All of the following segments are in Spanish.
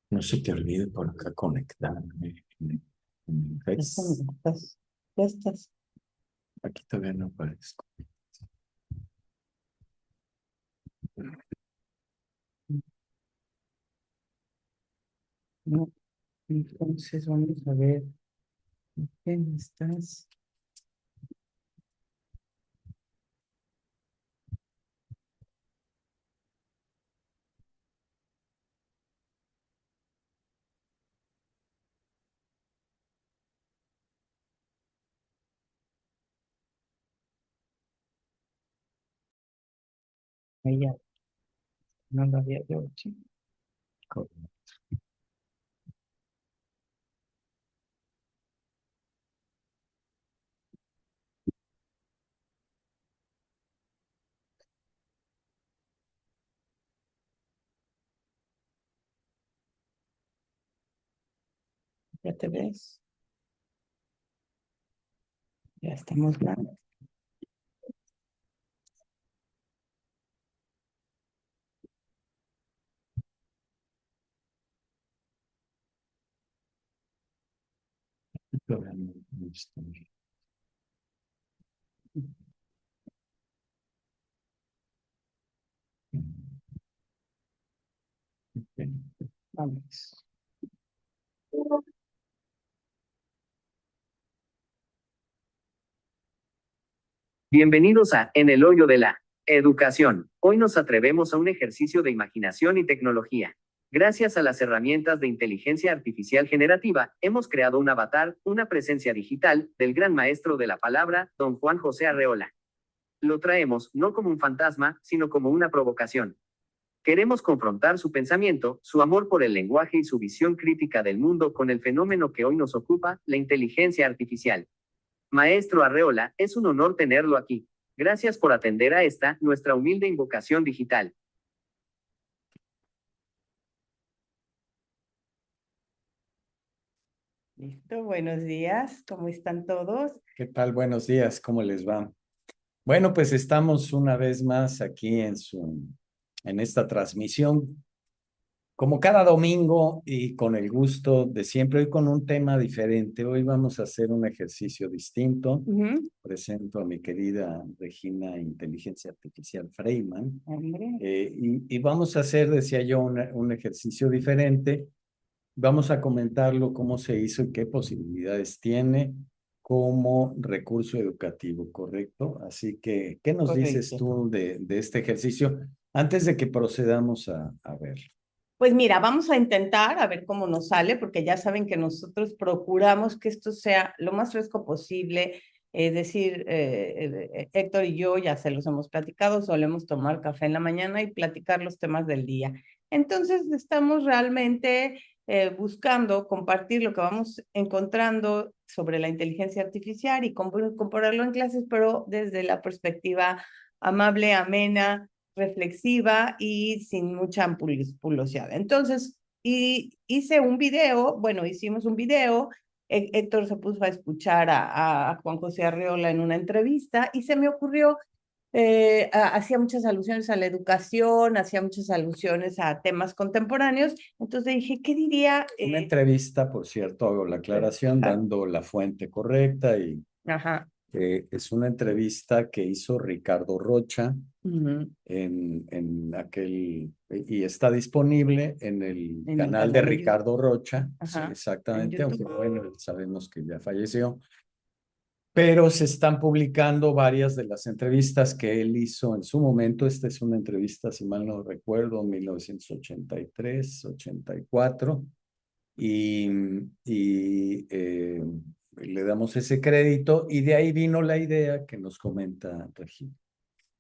No se te olvide por acá conectarme en el Ya Face. estás, ya estás. Aquí todavía no aparezco. No, entonces vamos a ver. ¿Quién estás? Ahí ya, no lo había yo hecho. ¿Ya te ves? Ya estamos bien. Todavía no estoy. Vamos. Bienvenidos a En el hoyo de la educación. Hoy nos atrevemos a un ejercicio de imaginación y tecnología. Gracias a las herramientas de inteligencia artificial generativa, hemos creado un avatar, una presencia digital, del gran maestro de la palabra, don Juan José Arreola. Lo traemos no como un fantasma, sino como una provocación. Queremos confrontar su pensamiento, su amor por el lenguaje y su visión crítica del mundo con el fenómeno que hoy nos ocupa, la inteligencia artificial. Maestro Arreola, es un honor tenerlo aquí. Gracias por atender a esta, nuestra humilde invocación digital. Listo, buenos días. ¿Cómo están todos? ¿Qué tal? Buenos días, ¿cómo les va? Bueno, pues estamos una vez más aquí en esta transmisión, como cada domingo y con el gusto de siempre, hoy con un tema diferente. Hoy vamos a hacer un ejercicio distinto. Ujú. Presento a mi querida Regina Inteligencia Artificial Freyman. Hombre, Y vamos a hacer, decía yo, un ejercicio diferente. Vamos a comentarlo, cómo se hizo y qué posibilidades tiene como recurso educativo, ¿correcto? Así que, ¿qué nos dices correcto. tú de este ejercicio antes de que procedamos a ver? Pues mira, vamos a intentar a ver cómo nos sale, porque ya saben que nosotros procuramos que esto sea lo más fresco posible. Es decir, Héctor y yo ya se los hemos platicado, solemos tomar café en la mañana y platicar los temas del día. Entonces, estamos realmente buscando compartir lo que vamos encontrando sobre la inteligencia artificial y compararlo en clases, pero desde la perspectiva amable, amena, reflexiva y sin mucha ampulosidad. Entonces, hice un video, bueno, hicimos un video, Héctor se puso a escuchar a Juan José Arreola en una entrevista y se me ocurrió, hacía muchas alusiones a la educación, hacía muchas alusiones a temas contemporáneos, entonces dije, ¿qué diría? Una entrevista, por cierto, hago la aclaración, Ajá, dando la fuente correcta y ajá, es una entrevista que hizo Ricardo Rocha uh-huh, en y está disponible en el en el canal de canal de YouTube, Ricardo Rocha, sí, ajá, en exactamente, aunque YouTube. bueno, sabemos que ya falleció, pero se están publicando varias de las entrevistas que él hizo en su momento. Esta es una entrevista, si mal no recuerdo, en 1983, 84, y, le damos ese crédito y de ahí vino la idea que nos comenta Regina.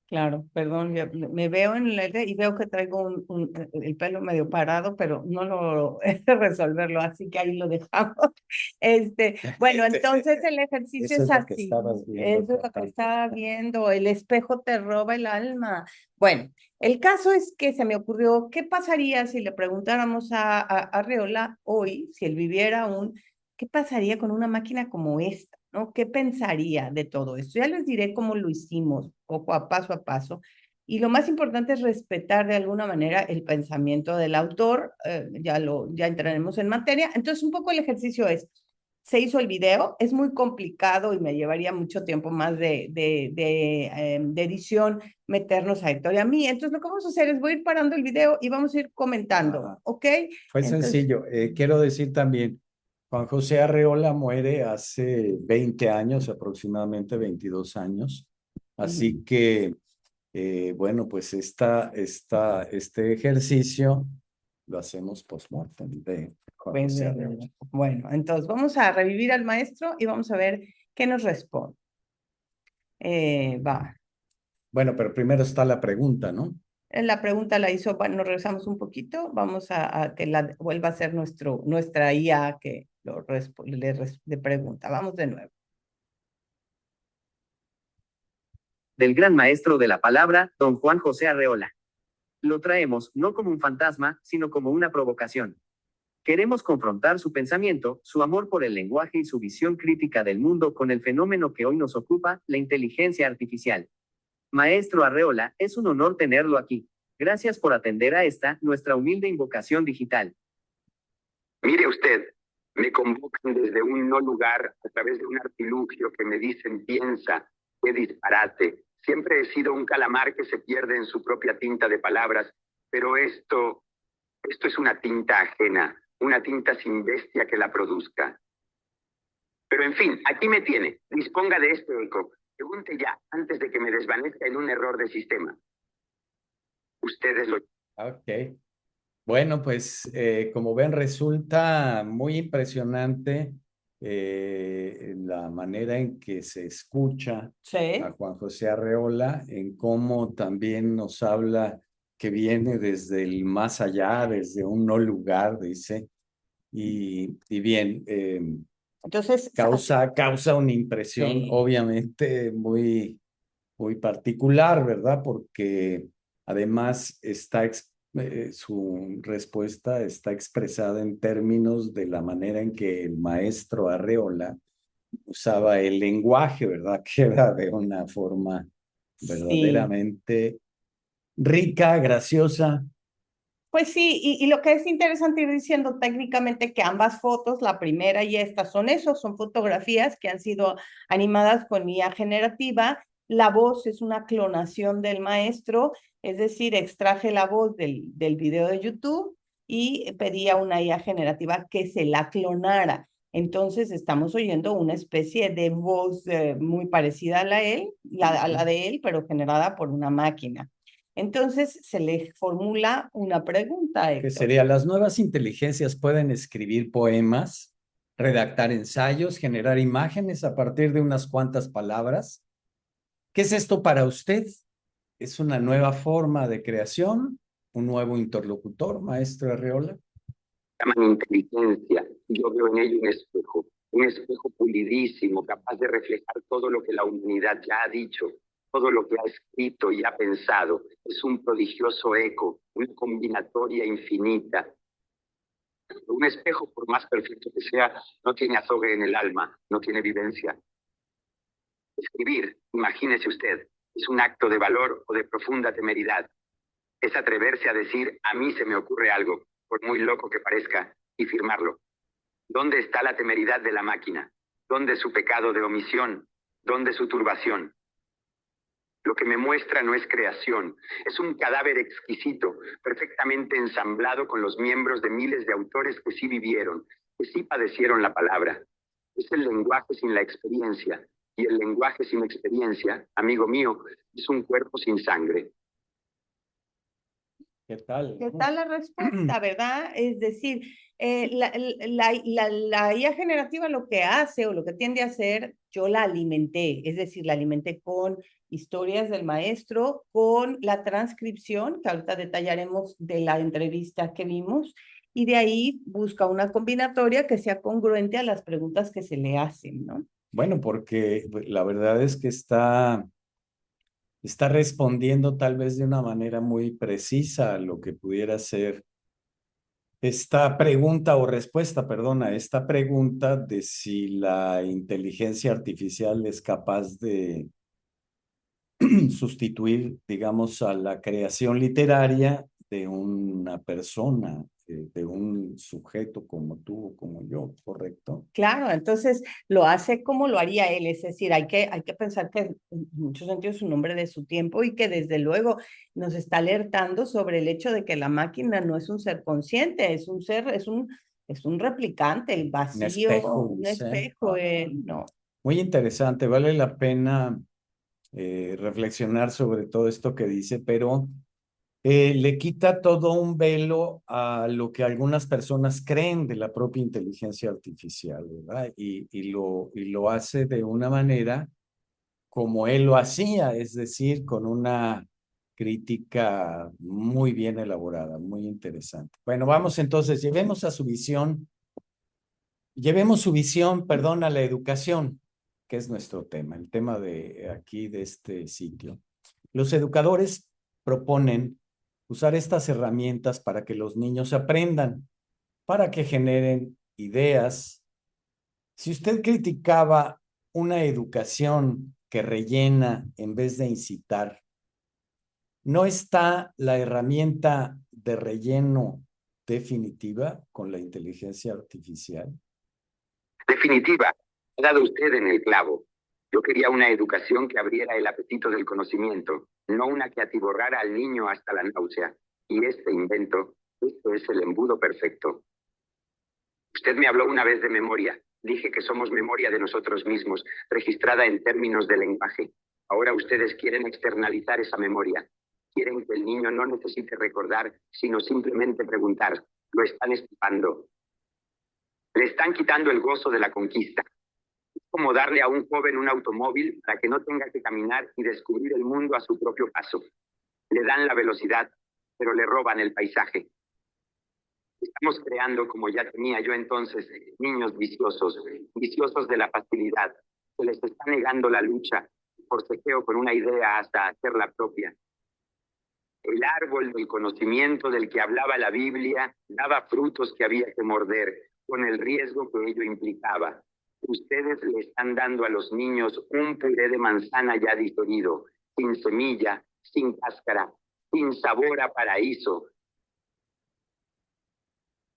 Claro, perdón, me veo en el y veo que traigo el pelo medio parado, pero no lo resolverlo, así que ahí lo dejamos. Bueno, entonces el ejercicio Eso es es lo que así. estabas viendo, Eso es lo que estaba viendo. El espejo te roba el alma. Bueno, el caso es que se me ocurrió, ¿qué pasaría si le preguntáramos a Arreola hoy, si él viviera aún, qué pasaría con una máquina como esta? ¿No? ¿Qué pensaría de todo esto? Ya les diré cómo lo hicimos, poco a paso, Y lo más importante es respetar de alguna manera el pensamiento del autor, ya entraremos en materia. Entonces, un poco el ejercicio es, se hizo el video, es muy complicado y me llevaría mucho tiempo más de edición meternos a Héctor y a mí. Entonces, lo que vamos a hacer es voy a ir parando el video y vamos a ir comentando, ¿ok? Fue Entonces, sencillo. Quiero decir también, Juan José Arreola muere hace 20 años, aproximadamente 22 años. Así que, bueno, pues este ejercicio lo hacemos post-mortem de Juan José Arreola. Bueno, entonces vamos a revivir al maestro y vamos a ver qué nos responde. Va. Bueno, pero primero está la pregunta, ¿no? La pregunta la hizo, bueno, nos regresamos un poquito, vamos a que la vuelva a ser nuestra IA que le pregunta. Vamos de nuevo. Del gran maestro de la palabra, don Juan José Arreola. Lo traemos no como un fantasma, sino como una provocación. Queremos confrontar su pensamiento, su amor por el lenguaje y su visión crítica del mundo con el fenómeno que hoy nos ocupa, la inteligencia artificial. Maestro Arreola, es un honor tenerlo aquí. Gracias por atender a esta, nuestra humilde invocación digital. Mire usted, me convocan desde un no lugar a través de un artilugio que me dicen piensa, qué disparate. Siempre he sido un calamar que se pierde en su propia tinta de palabras, pero esto es una tinta ajena, una tinta sin bestia que la produzca. Pero en fin, aquí me tiene. Disponga de este eco. Pregunte ya, antes de que me desvanezca en un error de sistema. Ustedes lo... Ok. Bueno, pues como ven, resulta muy impresionante la manera en que se escucha Sí. a Juan José Arreola, en cómo también nos habla que viene desde el más allá, desde un no lugar, dice, y bien, Entonces, causa una impresión sí. obviamente muy particular, ¿verdad? Porque además su respuesta está expresada en términos de la manera en que el maestro Arreola usaba el lenguaje, ¿verdad? Que era de una forma verdaderamente rica, graciosa. Pues sí, y lo que es interesante ir diciendo técnicamente que ambas fotos, la primera y esta, son fotografías que han sido animadas con IA generativa. La voz es una clonación del maestro, es decir, extraje la voz del video de YouTube y pedí a una IA generativa que se la clonara. Entonces estamos oyendo una especie de voz muy parecida a la de él, pero generada por una máquina. Entonces se le formula una pregunta, Que Héctor. sería, las nuevas inteligencias pueden escribir poemas, redactar ensayos, generar imágenes a partir de unas cuantas palabras. ¿Qué es esto para usted? ¿Es una nueva forma de creación? ¿Un nuevo interlocutor, maestro Arreola? Llaman inteligencia. Yo veo en ello un espejo pulidísimo, capaz de reflejar todo lo que la humanidad ya ha dicho, todo lo que ha escrito y ha pensado. Es un prodigioso eco, una combinatoria infinita. Un espejo, por más perfecto que sea, no tiene azogue en el alma, no tiene vivencia. Escribir, imagínese usted, es un acto de valor o de profunda temeridad. Es atreverse a decir, a mí se me ocurre algo, por muy loco que parezca, y firmarlo. ¿Dónde está la temeridad de la máquina? ¿Dónde su pecado de omisión? ¿Dónde su turbación? Lo que me muestra no es creación, es un cadáver exquisito, perfectamente ensamblado con los miembros de miles de autores que sí vivieron, que sí padecieron la palabra. Es el lenguaje sin la experiencia, y el lenguaje sin experiencia, amigo mío, es un cuerpo sin sangre. ¿Qué tal? ¿Qué tal la respuesta, verdad? Es decir, la IA generativa lo que hace o lo que tiende a hacer, yo la alimenté, es decir, la alimenté con historias del maestro, con la transcripción, que ahorita detallaremos de la entrevista que vimos, y de ahí busca una combinatoria que sea congruente a las preguntas que se le hacen, ¿no? Bueno, porque la verdad es que está respondiendo tal vez de una manera muy precisa a lo que pudiera ser esta pregunta o respuesta, perdona, esta pregunta de si la inteligencia artificial es capaz de sustituir, digamos, a la creación literaria de una persona, de un sujeto como tú o como yo, ¿correcto? Claro, entonces lo hace como lo haría él, es decir, hay que pensar que en muchos sentidos es un hombre de su tiempo y que desde luego nos está alertando sobre el hecho de que la máquina no es un ser consciente, es un ser, es un replicante, el Un vacío, espejo, un dice. espejo, no. Muy interesante, vale la pena reflexionar sobre todo esto que dice, pero le quita todo un velo a lo que algunas personas creen de la propia inteligencia artificial, ¿verdad? Y lo hace de una manera como él lo hacía, es decir, con una crítica muy bien elaborada, muy interesante. Bueno, vamos entonces, llevemos su visión, perdón, a la educación, que es nuestro tema, el tema de aquí, de este sitio. Los educadores proponen usar estas herramientas para que los niños aprendan, para que generen ideas. Si usted criticaba una educación que rellena en vez de incitar, ¿no está la herramienta de relleno definitiva con la inteligencia artificial? Definitiva, ha dado usted en el clavo. Yo quería una educación que abriera el apetito del conocimiento, no una que atiborrara al niño hasta la náusea. Y este invento, esto es el embudo perfecto. Usted me habló una vez de memoria. Dije que somos memoria de nosotros mismos, registrada en términos de lenguaje. Ahora ustedes quieren externalizar esa memoria. Quieren que el niño no necesite recordar, sino simplemente preguntar. Lo están estupando. Le están quitando el gozo de la conquista. Es como darle a un joven un automóvil para que no tenga que caminar y descubrir el mundo a su propio paso. Le dan la velocidad, pero le roban el paisaje. Estamos creando, como ya tenía yo entonces, niños viciosos, viciosos de la facilidad. Se les está negando la lucha, forcejeo con una idea hasta hacerla propia. El árbol del conocimiento del que hablaba la Biblia daba frutos que había que morder, con el riesgo que ello implicaba. Ustedes le están dando a los niños un puré de manzana ya digerido, sin semilla, sin cáscara, sin sabor a paraíso.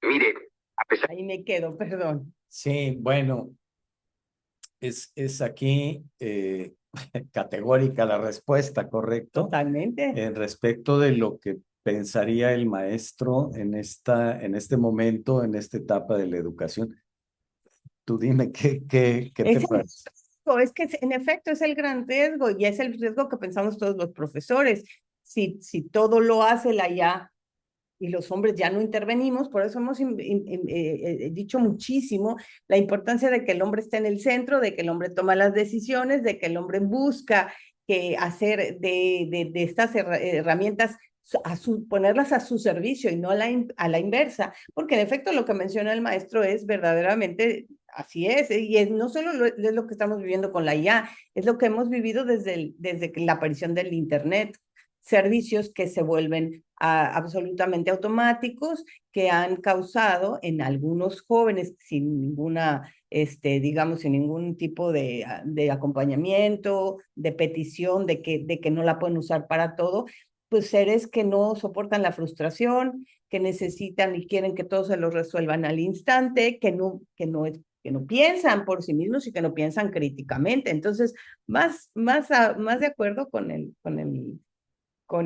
Mire, a pesar... Ahí me quedo, perdón. Sí, bueno, es aquí categórica la respuesta, ¿correcto? Totalmente. Respecto de lo que pensaría el maestro en este momento, en esta etapa de la educación. Tú dime, ¿qué te parece? Es que en efecto es el gran riesgo y es el riesgo que pensamos todos los profesores. Si todo lo hace la IA y los hombres ya no intervenimos, por eso hemos dicho muchísimo la importancia de que el hombre esté en el centro, de que el hombre toma las decisiones, de que el hombre busca hacer de estas herramientas ponerlas a su servicio y no a la inversa, porque en efecto lo que menciona el maestro es verdaderamente así es, y no solo es lo que estamos viviendo con la IA, es lo que hemos vivido desde la aparición del Internet, servicios que se vuelven absolutamente automáticos, que han causado en algunos jóvenes sin ninguna, digamos, sin ningún tipo de acompañamiento, de petición, de que no la pueden usar para todo, pues seres que no soportan la frustración, que necesitan y quieren que todo se lo resuelvan al instante, que no piensan por sí mismos y que no piensan críticamente. Entonces, más de acuerdo con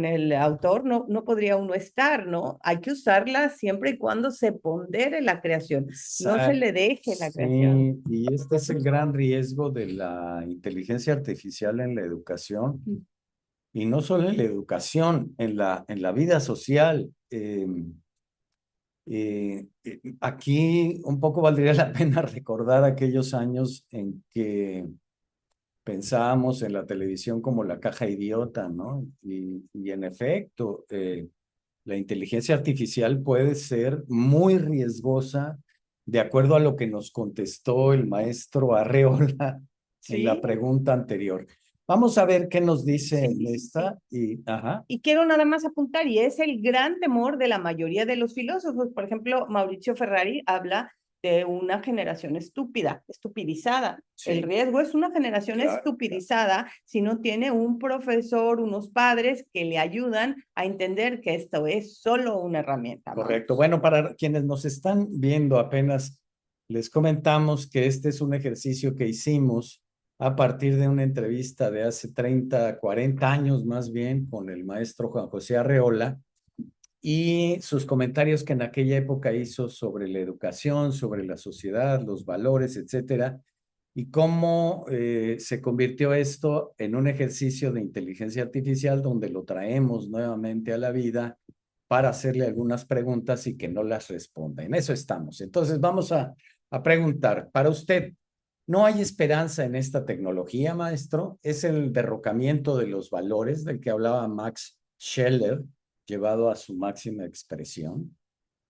el autor no podría uno estar, ¿no? Hay que usarla siempre y cuando se pondere la creación, no se le deje la creación. Sí, y este es el gran riesgo de la inteligencia artificial en la educación, y no solo en la educación, en la vida social. Aquí un poco valdría la pena recordar aquellos años en que pensábamos en la televisión como la caja idiota, ¿no? Y en efecto, la inteligencia artificial puede ser muy riesgosa, de acuerdo a lo que nos contestó el maestro Arreola en la Sí, pregunta anterior. Vamos a ver qué nos dice sí, esta. Ajá. y quiero nada más apuntar, y es el gran temor de la mayoría de los filósofos. Por ejemplo, Mauricio Ferrari habla de una generación estupidizada. Sí. El riesgo es una generación estupidizada si no tiene un profesor, unos padres que le ayudan a entender que esto es solo una herramienta. Correcto. Bueno, para quienes nos están viendo apenas, les comentamos que este es un ejercicio que hicimos a partir de una entrevista de hace 30, 40 años más bien con el maestro Juan José Arreola y sus comentarios que en aquella época hizo sobre la educación, sobre la sociedad, los valores, etcétera, y cómo se convirtió esto en un ejercicio de inteligencia artificial donde lo traemos nuevamente a la vida para hacerle algunas preguntas y que no las responda. En eso estamos. Entonces vamos a preguntar, para usted, ¿no hay esperanza en esta tecnología, maestro? ¿Es el derrocamiento de los valores del que hablaba Max Scheler llevado a su máxima expresión?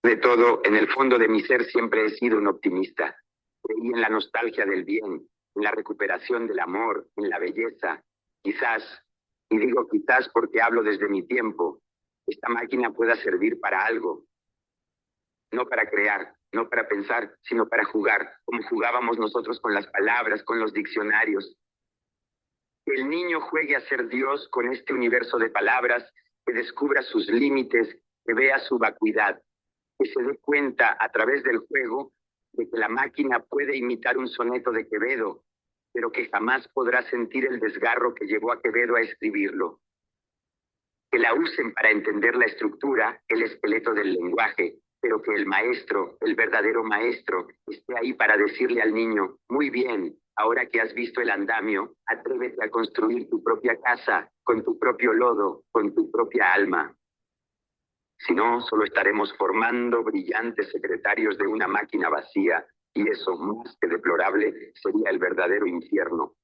De todo, en el fondo de mi ser siempre he sido un optimista. Creí en la nostalgia del bien, en la recuperación del amor, en la belleza. Quizás, y digo quizás porque hablo desde mi tiempo, esta máquina pueda servir para algo. No para crear, no para pensar, sino para jugar, como jugábamos nosotros con las palabras, con los diccionarios. Que el niño juegue a ser Dios con este universo de palabras, que descubra sus límites, que vea su vacuidad, que se dé cuenta a través del juego de que la máquina puede imitar un soneto de Quevedo, pero que jamás podrá sentir el desgarro que llevó a Quevedo a escribirlo. Que la usen para entender la estructura, el esqueleto del lenguaje, pero que el maestro, el verdadero maestro, esté ahí para decirle al niño, muy bien, ahora que has visto el andamio, atrévete a construir tu propia casa, con tu propio lodo, con tu propia alma. Si no, solo estaremos formando brillantes secretarios de una máquina vacía, y eso, más que deplorable, sería el verdadero infierno.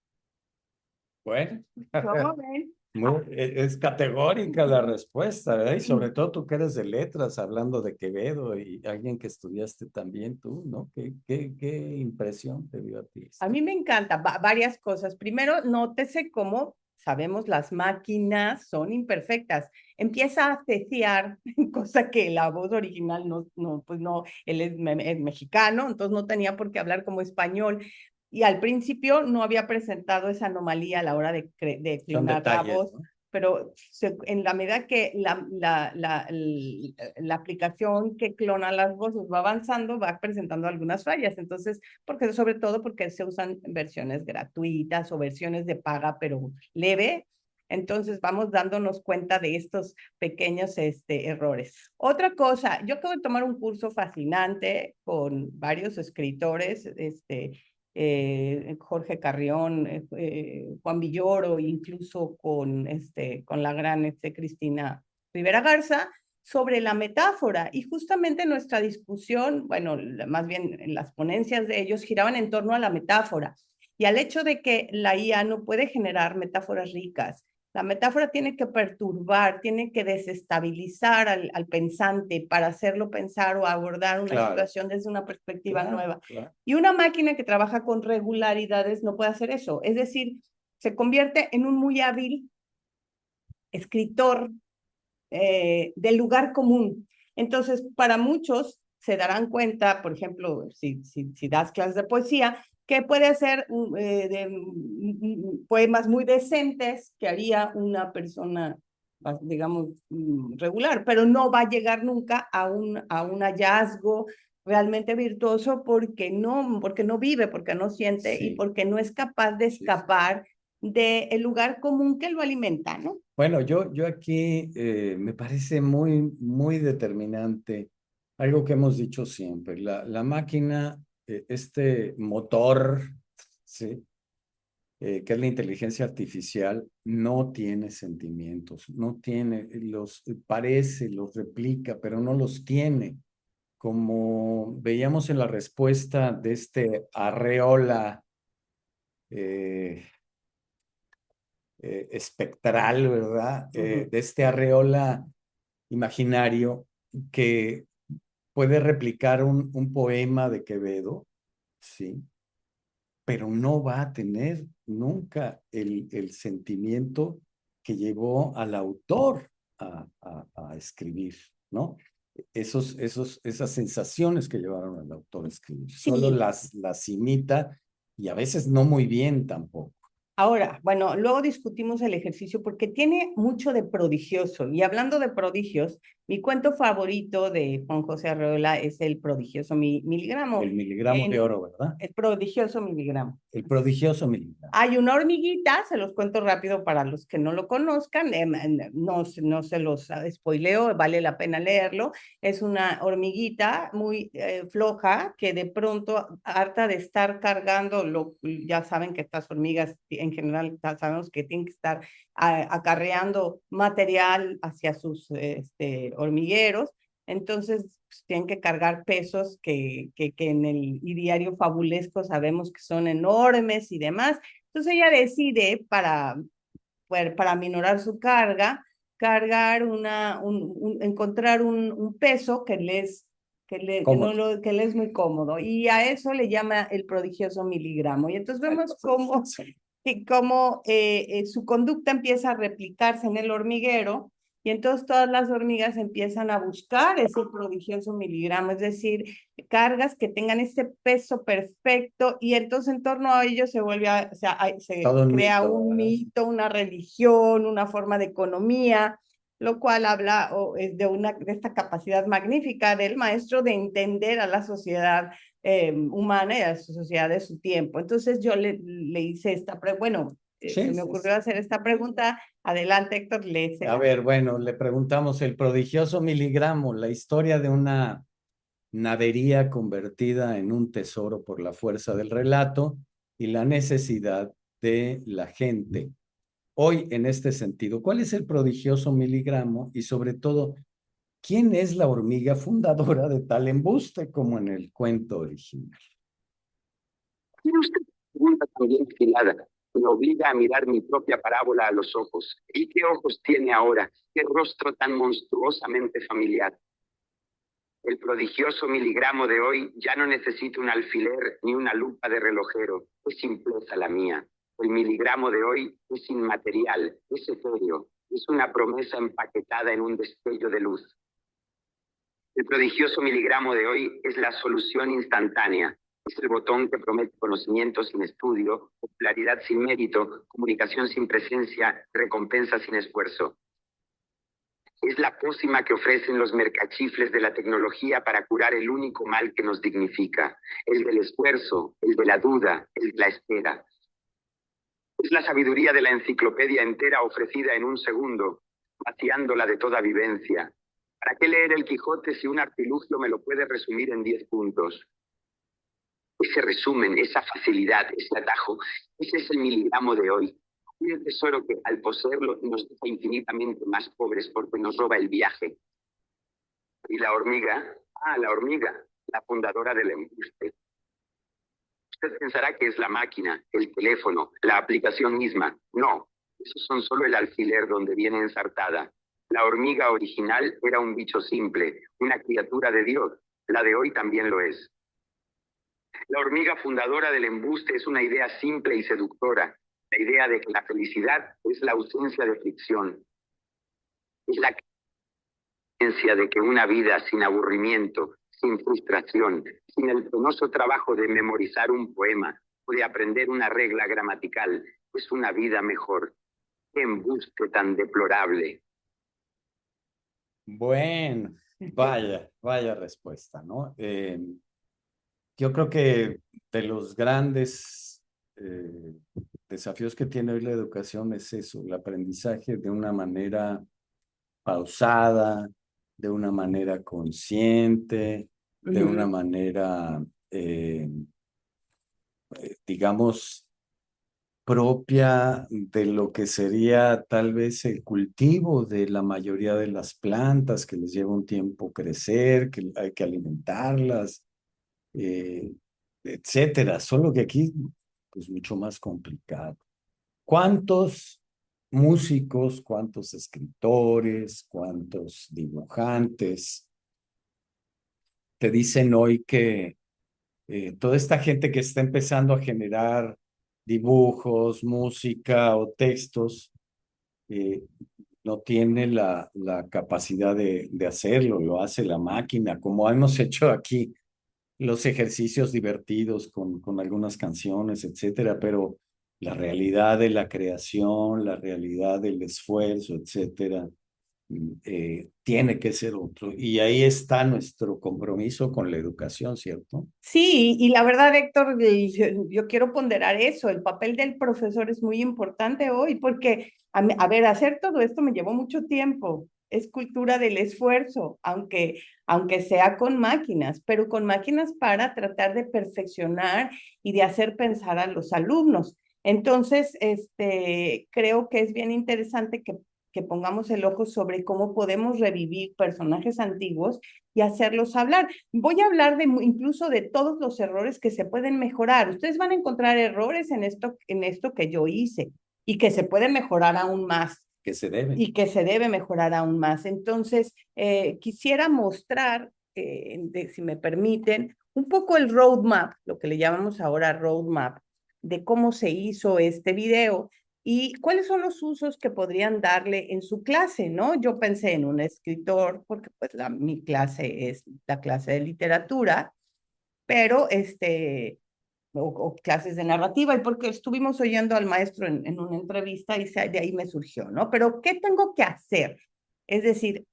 Bueno, ¿Cómo ven? es categórica la respuesta, ¿verdad? Y sobre todo tú que eres de letras, hablando de Quevedo y alguien que estudiaste también tú, ¿no? ¿Qué impresión te dio a ti esto? A mí me encanta varias cosas. Primero, nótese cómo sabemos las máquinas son imperfectas. Empieza a ceciar, cosa que la voz original pues no, él es mexicano, entonces no tenía por qué hablar como español. Y al principio no había presentado esa anomalía a la hora de clonar la voz, ¿no? pero en la medida que la aplicación que clona las voces va avanzando, va presentando algunas fallas. Entonces, sobre todo porque se usan versiones gratuitas o versiones de paga, pero leve. Entonces vamos dándonos cuenta de estos pequeños errores. Otra cosa, yo acabo de tomar un curso fascinante con varios escritores, Jorge Carrión, Juan Villoro, incluso con la gran Cristina Rivera Garza, sobre la metáfora. Y justamente nuestra discusión, bueno, más bien en las ponencias de ellos, giraban en torno a la metáfora y al hecho de que la IA no puede generar metáforas ricas. La metáfora tiene que perturbar, tiene que desestabilizar al pensante para hacerlo pensar o abordar una situación desde una perspectiva nueva. Y una máquina que trabaja con regularidades no puede hacer eso. Es decir, se convierte en un muy hábil escritor del lugar común. Entonces, para muchos se darán cuenta, por ejemplo, si das clases de poesía, que puede hacer poemas muy decentes que haría una persona, digamos, regular, pero no va a llegar nunca a un hallazgo realmente virtuoso porque no vive, porque no siente y porque no es capaz de escapar del lugar común que lo alimenta, ¿no? Bueno, yo aquí me parece muy determinante algo que hemos dicho siempre. La máquina, este motor, ¿sí? Que es la inteligencia artificial, no tiene sentimientos, no tiene, parece, los replica, pero no los tiene. Como veíamos en la respuesta de Arreola, espectral, ¿verdad? De Arreola imaginario que puede replicar un poema de Quevedo, ¿sí? Pero no va a tener nunca el sentimiento que llevó al autor a escribir, ¿no? esas sensaciones que llevaron al autor a escribir. Sí. Solo las imita y a veces no muy bien tampoco. Ahora, bueno, luego discutimos el ejercicio porque tiene mucho de prodigioso. Y hablando de prodigios, mi cuento favorito de Juan José Arreola es El prodigioso miligramo. El miligramo de oro, ¿verdad? El prodigioso miligramo. El prodigioso miligramo. Hay una hormiguita, se los cuento rápido para los que no lo conozcan, no se los spoileo, vale la pena leerlo. Es una hormiguita muy floja que de pronto, harta de estar cargando, ya saben que estas hormigas en general sabemos que tienen que estar acarreando material hacia sus hormigueros. Entonces, pues, tienen que cargar pesos que en el diario fabulesco sabemos que son enormes y demás. Entonces ella decide, para minorar su carga, encontrar un peso que le es muy cómodo. Y a eso le llama el prodigioso miligramo. Y entonces vemos cómo su conducta empieza a replicarse en el hormiguero. Y entonces todas las hormigas empiezan a buscar ese prodigioso miligramo, es decir, cargas que tengan ese peso perfecto, y entonces en torno a ello se crea un mito, una religión, una forma de economía, lo cual habla de esta capacidad magnífica del maestro de entender a la sociedad humana y a la sociedad de su tiempo. Entonces yo le hice se me ocurrió hacer esta pregunta. Adelante, Héctor, léesela. A ver, bueno, le preguntamos el prodigioso miligramo, la historia de una nadería convertida en un tesoro por la fuerza del relato y la necesidad de la gente. Hoy, en este sentido, ¿cuál es el prodigioso miligramo? Y sobre todo, ¿quién es la hormiga fundadora de tal embuste como en el cuento original? Tiene usted pregunta también afilada. Me obliga a mirar mi propia parábola a los ojos. ¿Y qué ojos tiene ahora? ¿Qué rostro tan monstruosamente familiar? El prodigioso miligramo de hoy ya no necesita un alfiler ni una lupa de relojero. Es simpleza la mía. El miligramo de hoy es inmaterial, es etéreo, es una promesa empaquetada en un destello de luz. El prodigioso miligramo de hoy es la solución instantánea. Es el botón que promete conocimiento sin estudio, popularidad sin mérito, comunicación sin presencia, recompensa sin esfuerzo. Es la pócima que ofrecen los mercachifles de la tecnología para curar el único mal que nos dignifica, el del esfuerzo, el de la duda, el de la espera. Es la sabiduría de la enciclopedia entera ofrecida en un segundo, vaciándola de toda vivencia. ¿Para qué leer el Quijote si un artilugio me lo puede resumir en 10 puntos? Ese resumen, esa facilidad, ese atajo, ese es el miligramo de hoy. Un tesoro que al poseerlo nos deja infinitamente más pobres porque nos roba el viaje. ¿Y la hormiga? La hormiga, la fundadora del embuste. Usted pensará que es la máquina, el teléfono, la aplicación misma. No, esos son solo el alfiler donde viene ensartada. La hormiga original era un bicho simple, una criatura de Dios. La de hoy también lo es. La hormiga fundadora del embuste es una idea simple y seductora, la idea de que la felicidad es la ausencia de fricción. Es la creencia de que una vida sin aburrimiento, sin frustración, sin el penoso trabajo de memorizar un poema o de aprender una regla gramatical, es una vida mejor. ¡Qué embuste tan deplorable! Bueno, vaya respuesta, ¿no? Yo creo que de los grandes desafíos que tiene hoy la educación es eso, el aprendizaje de una manera pausada, de una manera consciente, de una manera, digamos, propia de lo que sería tal vez el cultivo de la mayoría de las plantas, que les lleva un tiempo crecer, que hay que alimentarlas, etcétera. Solo que aquí es mucho más complicado. ¿Cuántos músicos, cuántos escritores, cuántos dibujantes te dicen hoy que toda esta gente que está empezando a generar dibujos, música o textos, no tiene la capacidad de hacerlo, lo hace la máquina, como hemos hecho aquí los ejercicios divertidos con algunas canciones, etcétera, pero la realidad de la creación, la realidad del esfuerzo, etcétera, tiene que ser otro. Y ahí está nuestro compromiso con la educación, ¿cierto? Sí, y la verdad, Héctor, yo quiero ponderar eso. El papel del profesor es muy importante hoy porque, a ver, hacer todo esto me llevó mucho tiempo. Es cultura del esfuerzo, aunque sea con máquinas, pero con máquinas para tratar de perfeccionar y de hacer pensar a los alumnos. Entonces, creo que es bien interesante que pongamos el ojo sobre cómo podemos revivir personajes antiguos y hacerlos hablar. Voy a hablar incluso de todos los errores que se pueden mejorar. Ustedes van a encontrar errores en esto que yo hice y que se puede mejorar aún más. Que se debe. Y que se debe mejorar aún más. Entonces, quisiera mostrar, si me permiten, un poco el roadmap, lo que le llamamos ahora roadmap, de cómo se hizo este video y cuáles son los usos que podrían darle en su clase, ¿no? Yo pensé en un escritor, porque pues mi clase es la clase de literatura, pero o clases de narrativa, y porque estuvimos oyendo al maestro en una entrevista y de ahí me surgió, ¿no? Pero, ¿qué tengo que hacer? Es decir,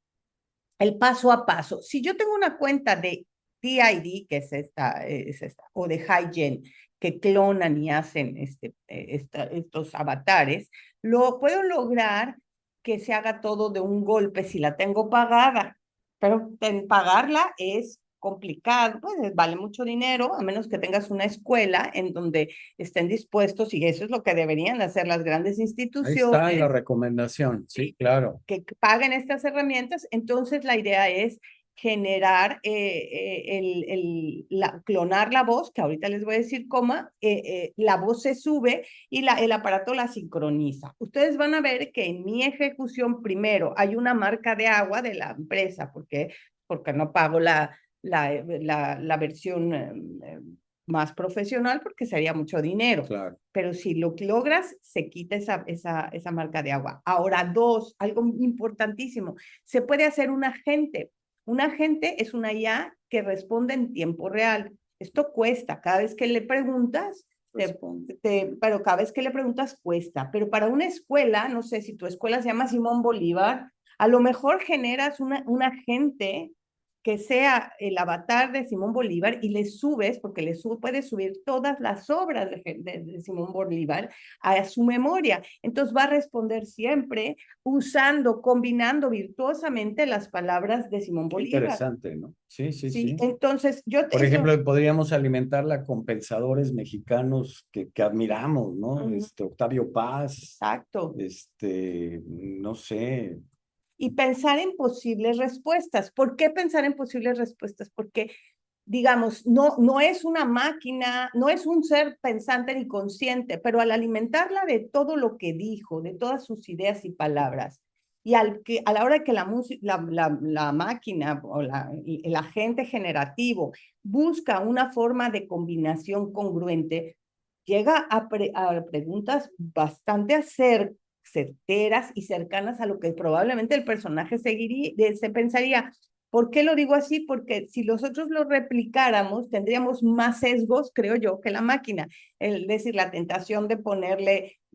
el paso a paso. Si yo tengo una cuenta de TID, que es esta, o de HiGen, que clonan y hacen estos avatares, lo puedo lograr que se haga todo de un golpe si la tengo pagada, pero pagarla es complicado, pues vale mucho dinero, a menos que tengas una escuela en donde estén dispuestos, y eso es lo que deberían hacer las grandes Ahí instituciones, está la recomendación, sí, claro. que paguen estas herramientas. Entonces la idea es generar, clonar la voz, que ahorita les voy a decir cómo, la voz se sube y el aparato la sincroniza. Ustedes van a ver que en mi ejecución primero hay una marca de agua de la empresa, porque no pago la versión más profesional porque sería mucho dinero. Claro. Pero si lo logras, se quita esa marca de agua. Ahora, dos, algo importantísimo, se puede hacer un agente. Un agente es una IA que responde en tiempo real. Esto cuesta, cada vez que le preguntas, pero cada vez que le preguntas cuesta. Pero para una escuela, no sé si tu escuela se llama Simón Bolívar, a lo mejor generas un agente que sea el avatar de Simón Bolívar y le subes, porque puedes subir todas las obras de Simón Bolívar a su memoria. Entonces va a responder siempre usando, combinando virtuosamente las palabras de Simón Bolívar. Interesante, ¿no? Sí, sí, sí. Entonces Por ejemplo, podríamos alimentarla con pensadores mexicanos que admiramos, ¿no? Octavio Paz. Exacto. No sé. Y pensar en posibles respuestas. ¿Por qué pensar en posibles respuestas? Porque, digamos, no es una máquina, no es un ser pensante ni consciente, pero al alimentarla de todo lo que dijo, de todas sus ideas y palabras, y a la hora que la máquina o el agente generativo busca una forma de combinación congruente, llega a preguntas bastante certeras y cercanas a lo que probablemente el personaje se pensaría. ¿Por qué lo digo así? Porque si nosotros lo replicáramos, tendríamos más sesgos, creo yo, que la máquina. Es decir, la tentación de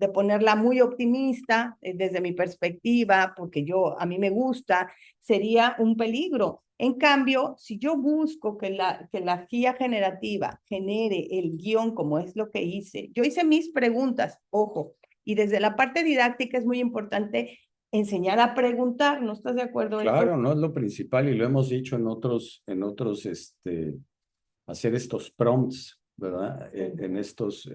ponerla muy optimista desde mi perspectiva, porque a mí me gusta, sería un peligro. En cambio, si yo busco que la guía generativa genere el guión como es lo que hice, yo hice mis preguntas, ojo, y desde la parte didáctica es muy importante enseñar a preguntar, ¿no estás de acuerdo, Héctor? Claro, no es lo principal y lo hemos dicho en otros, hacer estos prompts, ¿verdad? En estos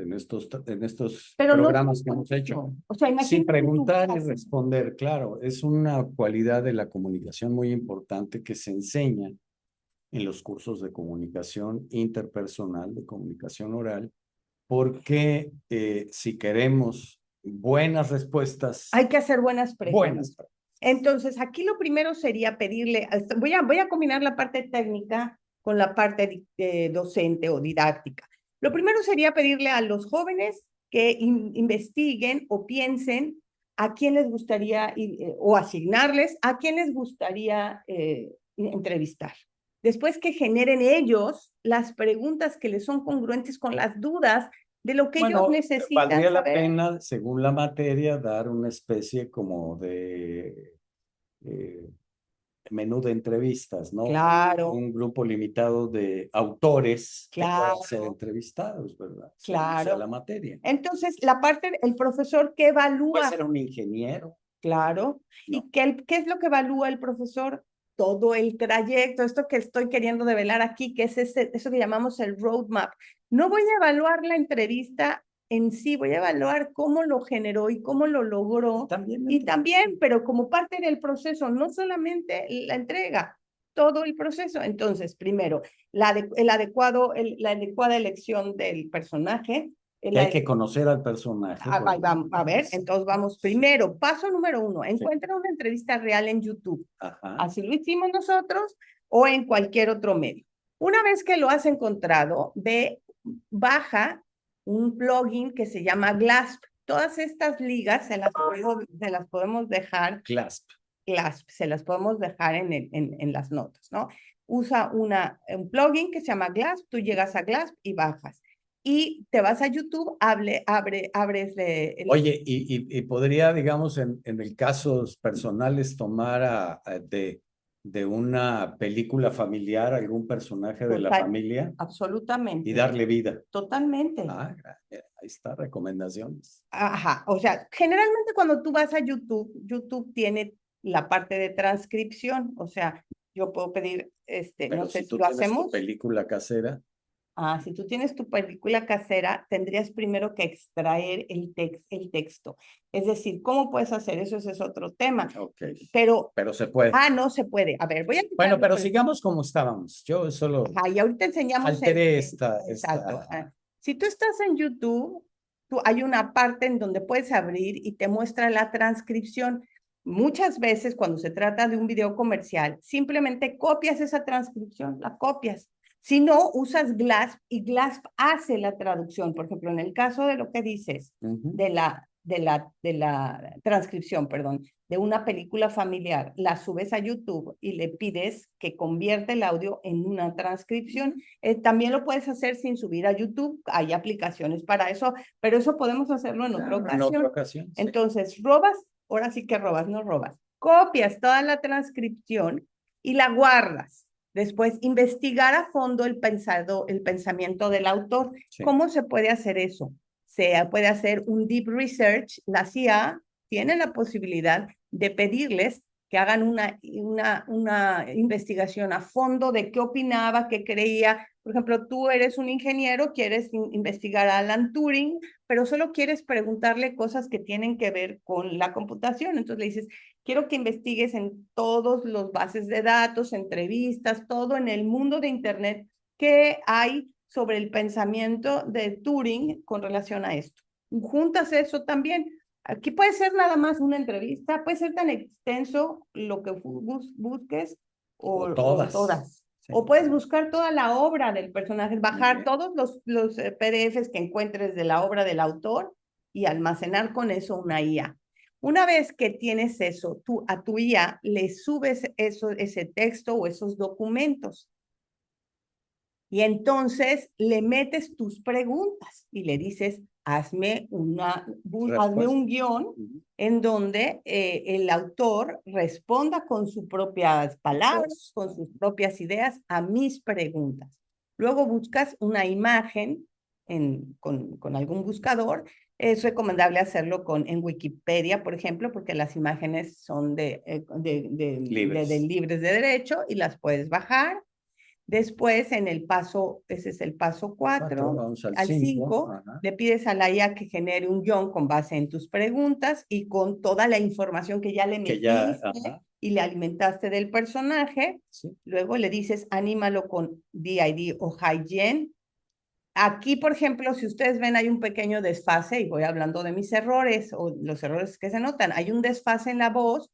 Pero programas que hemos hecho. O sea, Sin preguntar y responder, claro, es una cualidad de la comunicación muy importante que se enseña en los cursos de comunicación interpersonal, de comunicación oral, porque si queremos buenas respuestas, hay que hacer buenas preguntas. Buenas. Entonces, aquí lo primero sería pedirle, voy a combinar la parte técnica con la parte docente o didáctica. Lo primero sería pedirle a los jóvenes que investiguen o piensen a quién les gustaría, o asignarles a quién les gustaría entrevistar. Después que generen ellos las preguntas que les son congruentes con las dudas de lo que ellos necesitan valdría la saber. pena, según la materia, dar una especie como de menú de entrevistas, ¿no? Claro. Un grupo limitado de autores que Claro. puedan ser entrevistados, ¿verdad? Claro. Según sea la materia. Entonces, la parte, el profesor que evalúa. Puede ser un ingeniero. Claro. No. ¿Y qué es lo que evalúa el profesor? Todo el trayecto, esto que estoy queriendo develar aquí, que es eso que llamamos el roadmap. No voy a evaluar la entrevista en sí, voy a evaluar cómo lo generó y cómo lo logró. También, pero como parte del proceso, no solamente la entrega, todo el proceso. Entonces, primero, la adecuada elección del personaje. Que hay que conocer al personaje. A ver, entonces vamos primero, paso número 1, encuentra una entrevista real en YouTube. Ajá. Así lo hicimos nosotros o en cualquier otro medio. Una vez que lo has encontrado, baja un plugin que se llama Glasp. Todas estas ligas se las podemos dejar. Glasp, se las podemos dejar en las notas, ¿no? Usa un plugin que se llama Glasp, tú llegas a Glasp y bajas. Y te vas a YouTube, abres de... Oye, y podría, digamos, en el casos personales, tomar de una película familiar algún personaje de la familia. Absolutamente. Y darle vida. Totalmente. Ah, ahí está, recomendaciones. Ajá, o sea, generalmente cuando tú vas a YouTube, YouTube tiene la parte de transcripción, o sea, yo puedo pedir, Pero no sé si tú lo tienes hacemos. tu película casera. Si tú tienes tu película casera, tendrías primero que extraer el texto. Es decir, ¿cómo puedes hacer eso? Ese es otro tema. Ok. Pero se puede. No se puede. A ver, voy a... Bueno, pero sigamos como estábamos. Yo solo... y ahorita enseñamos... Alteré esta... Exacto. Si tú estás en YouTube, hay una parte en donde puedes abrir y te muestra la transcripción. Muchas veces cuando se trata de un video comercial, simplemente copias esa transcripción, la copias. Si no, usas Glasp y Glasp hace la traducción. Por ejemplo, en el caso de lo que dices, de la transcripción, perdón, de una película familiar, la subes a YouTube y le pides que convierta el audio en una transcripción. También lo puedes hacer sin subir a YouTube. Hay aplicaciones para eso, pero eso podemos hacerlo en otra ocasión. En otra ocasión, sí. Entonces, ahora sí que no robas. Copias toda la transcripción y la guardas. Después, investigar a fondo el pensamiento del autor. Sí. ¿Cómo se puede hacer eso? Se puede hacer un deep research. La CIA tiene la posibilidad de pedirles que hagan una investigación a fondo de qué opinaba, qué creía. Por ejemplo, tú eres un ingeniero, quieres investigar a Alan Turing, pero solo quieres preguntarle cosas que tienen que ver con la computación. Entonces le dices, quiero que investigues en todos los bases de datos, entrevistas, todo en el mundo de Internet, qué hay sobre el pensamiento de Turing con relación a esto. Juntas eso también. Aquí puede ser nada más una entrevista, puede ser tan extenso lo que busques o todas. Sí. O puedes buscar toda la obra del personaje, bajar todos los PDFs que encuentres de la obra del autor y almacenar con eso una IA. Una vez que tienes eso, tú a tu IA le subes ese texto o esos documentos. Y entonces le metes tus preguntas y le dices, hazme un guión en donde el autor responda con sus propias palabras, con sus propias ideas a mis preguntas. Luego buscas una imagen con algún buscador. Es recomendable hacerlo en Wikipedia, por ejemplo, porque las imágenes son libres de derecho y las puedes bajar. Después, ese es el paso 4, vamos al 5, le pides a la IA que genere un guión con base en tus preguntas y con toda la información que ya le metiste y le alimentaste del personaje. Sí. Luego le dices, anímalo con DID o HiGen. Aquí, por ejemplo, si ustedes ven, hay un pequeño desfase, y voy hablando de mis errores o los errores que se notan. Hay un desfase en la voz.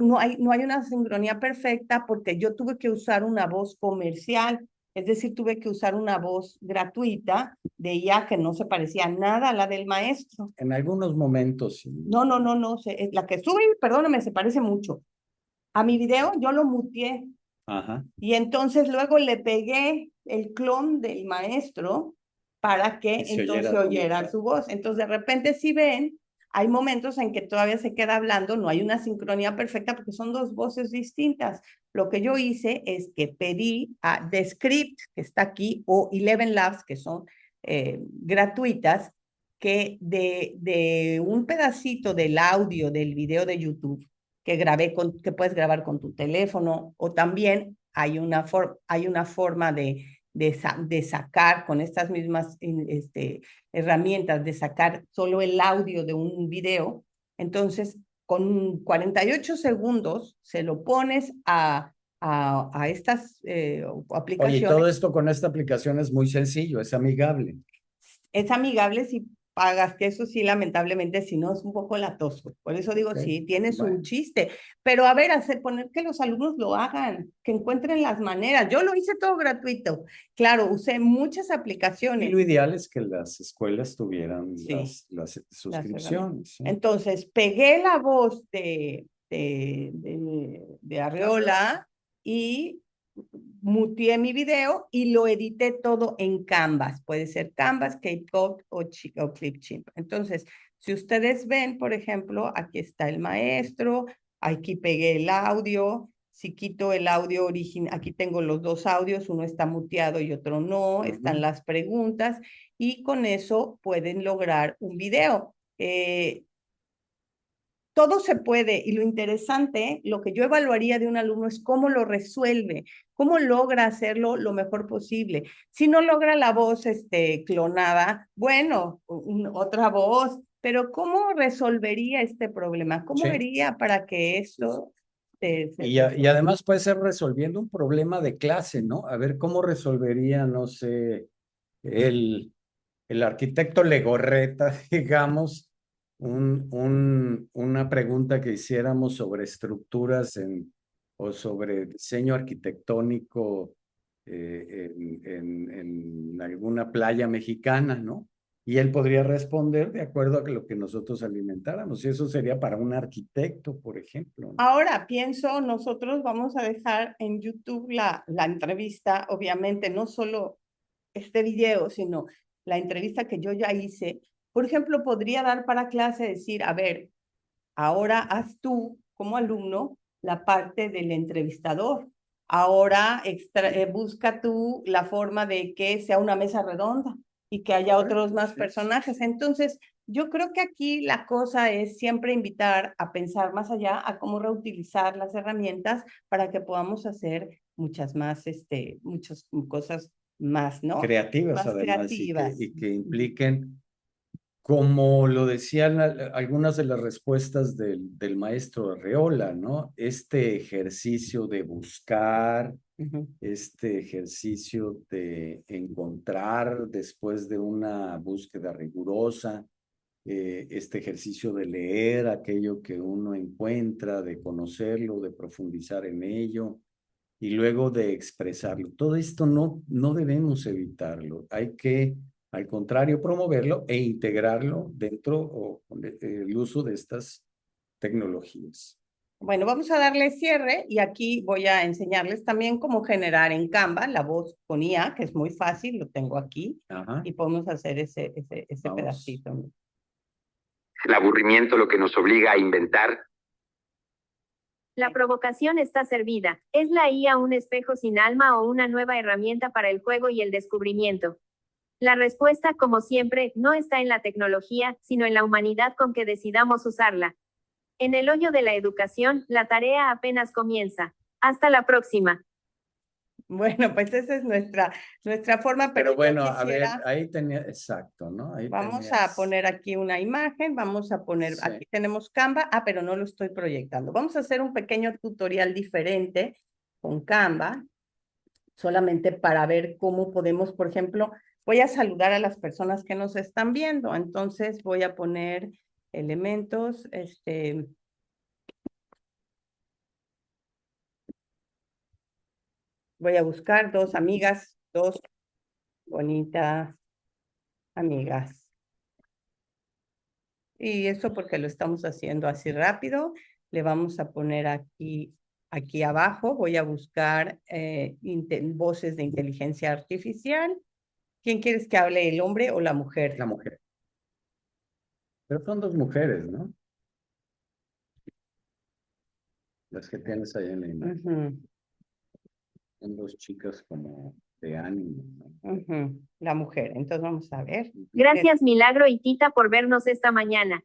No hay una sincronía perfecta porque yo tuve que usar una voz comercial Es decir, tuve que usar una voz gratuita de IA que no se parecía nada a la del maestro. En algunos momentos sí. No, la que sube, perdóname, se parece mucho. A mi video yo lo muteé. Ajá. Y entonces luego le pegué el clon del maestro para que Y se entonces oyera oyera su voz. Entonces de repente si ven, hay momentos en que todavía se queda hablando, no hay una sincronía perfecta porque son dos voces distintas. Lo que yo hice es que pedí a Descript, que está aquí, o Eleven Labs, que son gratuitas, que de un pedacito del audio del video de YouTube que que puedes grabar con tu teléfono, o también hay una forma de sacar con estas mismas herramientas, de sacar solo el audio de un video. Entonces, con 48 segundos se lo pones a estas Oye, y todo aplicaciones. esto con esta aplicación es muy sencillo, es amigable. Es amigable si pagas, que eso sí, lamentablemente, si no es un poco latoso. Por eso digo, Ok, sí, tiene su bueno. chiste. Pero a ver, poner que los alumnos lo hagan, que encuentren las maneras. Yo lo hice todo gratuito. Claro, usé muchas Y aplicaciones. lo ideal es que las escuelas tuvieran Sí, las las suscripciones. ¿Sí? Entonces, pegué la voz de Arreola y muteé mi video y lo edité todo en Canvas. Puede ser Canvas, CapCut o Clipchamp. Entonces, si ustedes ven, por ejemplo, aquí está el maestro, aquí pegué el audio. Si quito el audio original, aquí tengo los dos audios, uno está muteado y otro no, están las preguntas y con eso pueden lograr un video. Todo se puede y lo interesante, lo que yo evaluaría de un alumno es cómo lo resuelve, cómo logra hacerlo lo mejor posible. Si no logra la voz clonada, bueno, otra voz, pero ¿cómo resolvería este problema? ¿Cómo Sí. haría para que esto Y además puede ser resolviendo un problema de clase, ¿no? A ver cómo resolvería, no sé, el arquitecto Legorreta, digamos, una pregunta que hiciéramos sobre estructuras o sobre diseño arquitectónico en alguna playa mexicana, ¿no? Y él podría responder de acuerdo a lo que nosotros alimentáramos. Y eso sería para un arquitecto, por ejemplo, ¿no? Ahora pienso, nosotros vamos a dejar en YouTube la entrevista, obviamente, no solo este video, sino la entrevista que yo ya hice. Por ejemplo, podría dar para clase decir, a ver, ahora haz tú como alumno la parte del entrevistador. Ahora busca tú la forma de que sea una mesa redonda y que haya otros más personajes. Entonces, yo creo que aquí la cosa es siempre invitar a pensar más allá, a cómo reutilizar las herramientas para que podamos hacer muchas cosas más, ¿no? Creativas, Más además, creativas. y que impliquen, como lo decían algunas de las respuestas del maestro Arreola, ¿no? Este ejercicio de buscar, este ejercicio de encontrar después de una búsqueda rigurosa, este ejercicio de leer aquello que uno encuentra, de conocerlo, de profundizar en ello y luego de expresarlo. Todo esto no debemos evitarlo. Hay que, al contrario, promoverlo e integrarlo dentro del uso de estas tecnologías. Bueno, vamos a darle cierre y aquí voy a enseñarles también cómo generar en Canva la voz con IA, que es muy fácil, lo tengo aquí, Ajá. y podemos hacer ese Vamos. pedacito. El aburrimiento lo que nos obliga a inventar. La provocación está servida. ¿Es la IA un espejo sin alma o una nueva herramienta para el juego y el descubrimiento? La respuesta, como siempre, no está en la tecnología, sino en la humanidad con que decidamos usarla. En el hoyo de la educación, la tarea apenas comienza. Hasta la próxima. Bueno, pues esa es nuestra forma, Pero bueno, yo a ver, quisiera, ahí tenía, exacto, ¿no? Ahí vamos tenías. a poner aquí una imagen, vamos a poner, Sí. aquí tenemos Canva, pero no lo estoy proyectando. Vamos a hacer un pequeño tutorial diferente con Canva, solamente para ver cómo podemos, por ejemplo, voy a saludar a las personas que nos están viendo, entonces voy a poner elementos, voy a buscar dos amigas dos bonitas amigas. Y eso porque lo estamos haciendo así rápido. Le vamos a poner aquí abajo, voy a buscar voces de inteligencia artificial. ¿Quién quieres que hable, el hombre o la mujer? La mujer. Pero son dos mujeres, ¿no? Las que tienes ahí en la imagen. Ujú, Son dos chicas como de ánimo, ¿no? ujú, la mujer. Entonces vamos a ver. Gracias Milagro y Tita por vernos esta mañana.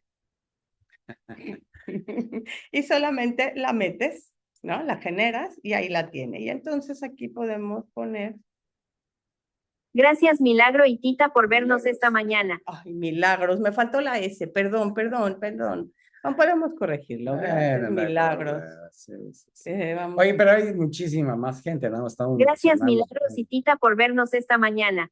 Y solamente la metes, ¿no? La generas y ahí la tiene. Y entonces aquí podemos poner, Gracias Milagro y Tita por vernos esta mañana. ay, milagros, me faltó la S, perdón. No podemos corregirlo, gracias, No hay milagros. problema, sí, sí, sí. Vamos. Oye, pero hay muchísima más gente, ¿no? Estamos Gracias mencionando. Milagros y Tita por vernos esta mañana.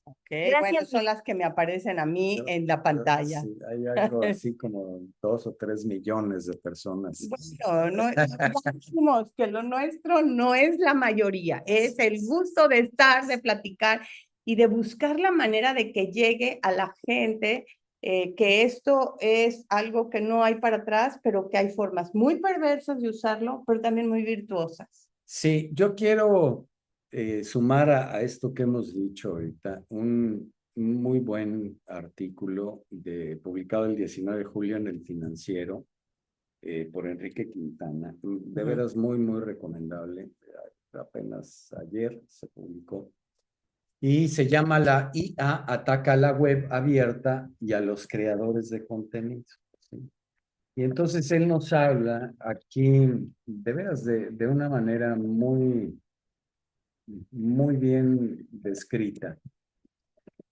Ok, Gracias, bueno, son las que me aparecen a mí en la pantalla. Sí, hay algo así como 2 o 3 millones de personas. Bueno, no, ya dijimos que lo nuestro no es la mayoría, es el gusto de estar, de platicar y de buscar la manera de que llegue a la gente, que esto es algo que no hay para atrás, pero que hay formas muy perversas de usarlo, pero también muy virtuosas. Sí, yo quiero sumar a esto que hemos dicho ahorita, un muy buen artículo publicado el 19 de julio en El Financiero por Enrique Quintana. De veras muy, muy recomendable. Apenas ayer se publicó. Y se llama La IA ataca a la web abierta y a los creadores de contenido. ¿Sí? Y entonces él nos habla aquí, de veras, de una manera muy, muy bien descrita,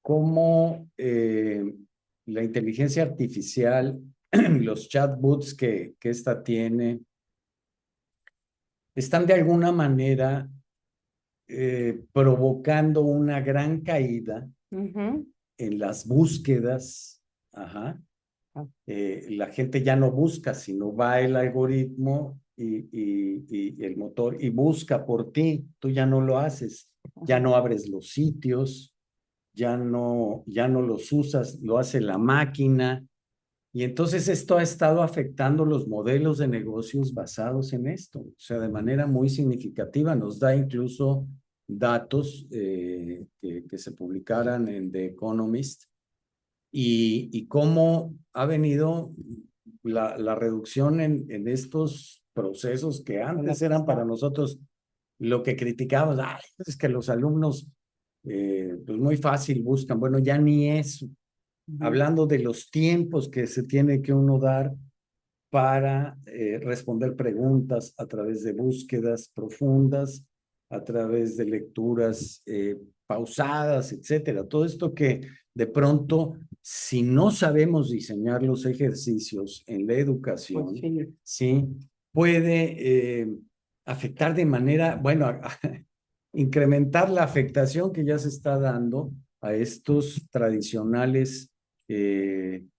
cómo la inteligencia artificial, los chatbots que esta tiene, están de alguna manera provocando una gran caída en las búsquedas. Ajá. La gente ya no busca, sino va el algoritmo y el motor y busca por ti. Tú ya no lo haces, ya no abres los sitios, ya no los usas, lo hace la máquina. Y entonces esto ha estado afectando los modelos de negocios basados en esto. O sea, de manera muy significativa. Nos da incluso datos que se publicaran en The Economist y cómo ha venido la reducción en estos procesos que antes eran para nosotros lo que criticábamos. Ay, es que los alumnos pues muy fácil buscan. Bueno, ya ni eso. Hablando de los tiempos que se tiene que uno dar para responder preguntas a través de búsquedas profundas, a través de lecturas pausadas, etcétera. Todo esto que de pronto, si no sabemos diseñar los ejercicios en la educación, Pues sí. sí, puede afectar de manera, bueno, incrementar la afectación que ya se está dando a estos tradicionales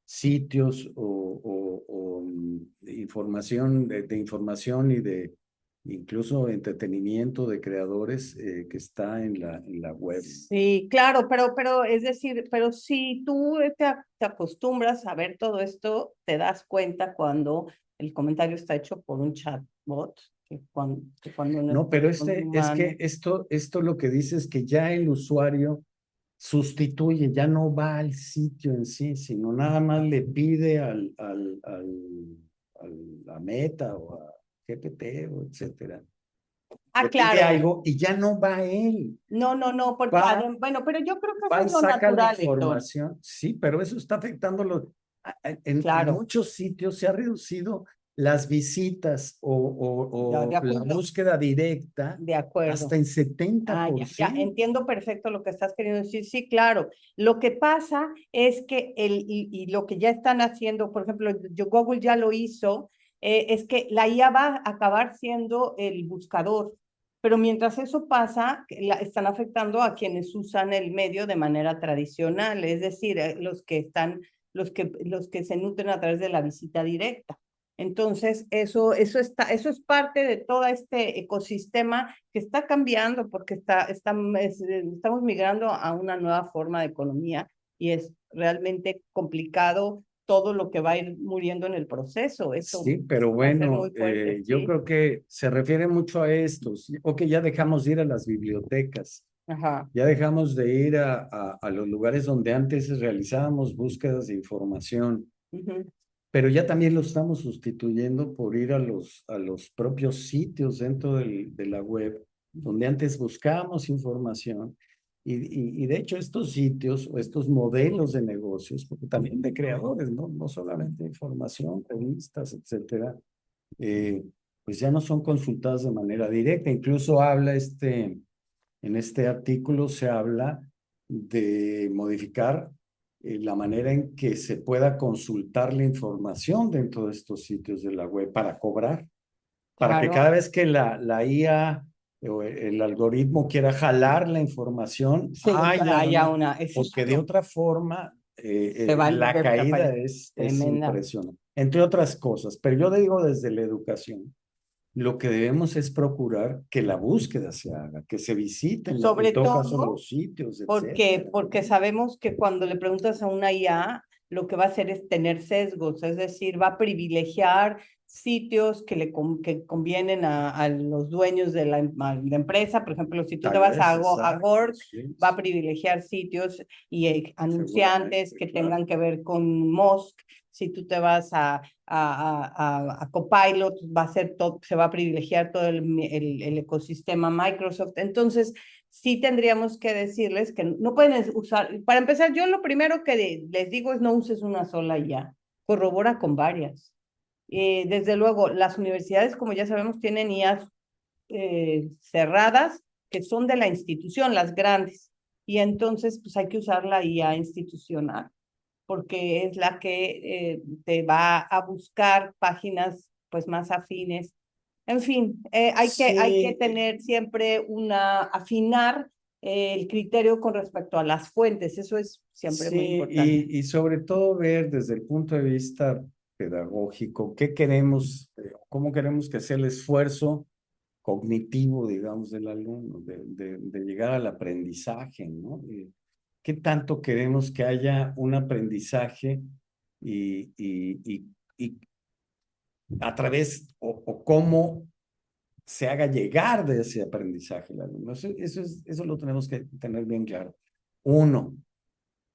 sitios o información, de información y de incluso entretenimiento de creadores que está en la web. Sí, claro, pero es decir, pero si tú te acostumbras a ver todo esto, te das cuenta cuando el comentario está hecho por un chatbot, que cuando No, pero es que humano. esto lo que dice es que ya el usuario sustituye, ya no va al sitio en sí, sino nada más le pide a la Meta o a GPT o etcétera. Le pide Claro. algo y ya no va él. No, porque bueno, pero yo creo que eso es lo Saca la natural, Héctor. información. Sí, pero eso está afectando en muchos sitios se ha reducido las visitas o la búsqueda directa de acuerdo. hasta en 70%. Ya, entiendo perfecto lo que estás queriendo decir. Sí, claro. Lo que pasa es que y lo que ya están haciendo, por ejemplo, Google ya lo hizo, es que la IA va a acabar siendo el buscador. Pero mientras eso pasa, están afectando a quienes usan el medio de manera tradicional, es decir, los que se nutren a través de la visita directa. Entonces, eso es parte de todo este ecosistema que está cambiando porque estamos migrando a una nueva forma de economía y es realmente complicado todo lo que va a ir muriendo en el proceso. Eso Sí, pero va a ser bueno, muy fuerte, yo sí. creo que se refiere mucho a estos. Ok, ya dejamos de ir a las bibliotecas, Ajá. ya dejamos de ir a los lugares donde antes realizábamos búsquedas de información, Ujú. pero ya también lo estamos sustituyendo por ir a los propios sitios dentro de la web, donde antes buscábamos información. Y de hecho estos sitios o estos modelos de negocios, porque también de creadores, ¿no? No solamente información, revistas, etcétera, eh, pues ya no son consultadas de manera directa. Incluso en este artículo se habla de modificar la manera en que se pueda consultar la información dentro de estos sitios de la web para cobrar, para que cada Claro. vez que la IA o el algoritmo quiera jalar la información, Sí, haya haya una, una, porque de exacto. otra forma Se va a la caída desaparecer. es Tremenda. impresionante, entre otras cosas. Pero yo digo desde la educación, lo que debemos es procurar que la búsqueda se haga, que se visiten, en Sobre todo caso, todo los sitios, porque, etcétera. porque sabemos que cuando le preguntas a una IA, lo que va a hacer es tener sesgos, es decir, va a privilegiar sitios que convienen a los dueños de la empresa. Por ejemplo, si tú te Tal vas vez, a exacto, Gord, sí, va a sí, privilegiar sitios y anunciantes seguramente, que claro. tengan que ver con Musk. Si tú te vas a Copilot, va a ser todo, se va a privilegiar todo el ecosistema Microsoft. Entonces, sí tendríamos que decirles que no pueden usar, para empezar, yo lo primero que les digo es no uses una sola ya, corrobora con varias. Desde luego, las universidades, como ya sabemos, tienen IAs cerradas que son de la institución, las grandes, y entonces pues hay que usar la IA institucional porque es la que te va a buscar páginas pues más afines. En fin, hay que Sí, tener siempre afinar el criterio con respecto a las fuentes, eso es siempre muy sí, importante. y sobre todo ver desde el punto de vista pedagógico qué queremos, cómo queremos que sea el esfuerzo cognitivo, digamos, del alumno, de llegar al aprendizaje, ¿no? ¿Qué tanto queremos que haya un aprendizaje y a través o cómo se haga llegar de ese aprendizaje al alumno? Eso lo tenemos que tener bien claro. Uno,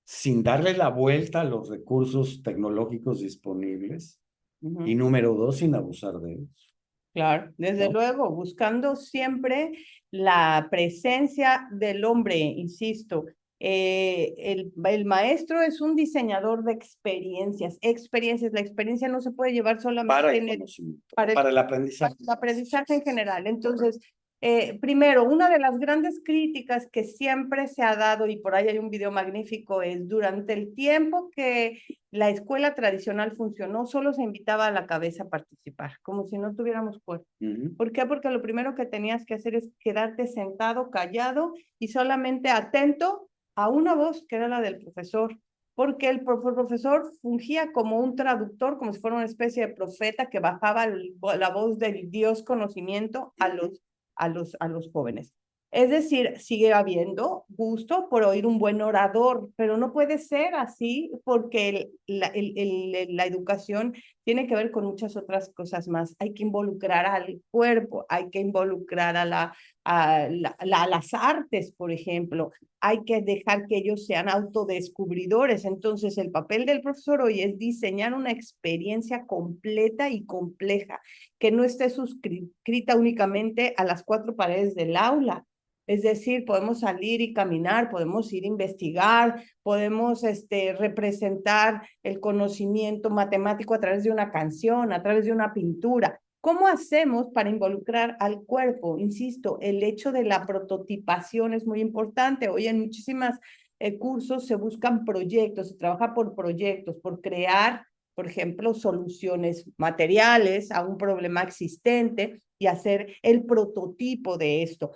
sin darle la vuelta a los recursos tecnológicos disponibles. Y Ujú. número dos, sin abusar de ellos, Claro, desde ¿no? luego, buscando siempre la presencia del hombre, insisto. El maestro es un diseñador de experiencias, experiencias. La experiencia no se puede llevar Para solamente el en conocimiento, para para el para aprendizaje. el aprendizaje en general. Entonces, primero, una de las grandes críticas que siempre se ha dado, y por ahí hay un video magnífico, es durante el tiempo que la escuela tradicional funcionó, solo se invitaba a la cabeza a participar, como si no tuviéramos cuerpo. ¿Por qué? Porque lo primero que tenías que hacer es quedarte sentado, callado y solamente atento a una voz que era la del profesor, porque el profesor fungía como un traductor, como si fuera una especie de profeta que bajaba la voz del Dios conocimiento a los jóvenes. Es decir, sigue habiendo gusto por oír un buen orador, pero no puede ser así porque la educación tiene que ver con muchas otras cosas más. Hay que involucrar al cuerpo, hay que involucrar a las artes, por ejemplo. Hay que dejar que ellos sean autodescubridores. Entonces, el papel del profesor hoy es diseñar una experiencia completa y compleja, que no esté suscrita únicamente a las cuatro paredes del aula. Es decir, podemos salir y caminar, podemos ir a investigar, podemos representar el conocimiento matemático a través de una canción, a través de una pintura. ¿Cómo hacemos para involucrar al cuerpo? Insisto, el hecho de la prototipación es muy importante. Hoy en muchísimas cursos se buscan proyectos, se trabaja por proyectos, por crear por ejemplo, soluciones materiales a un problema existente y hacer el prototipo de esto.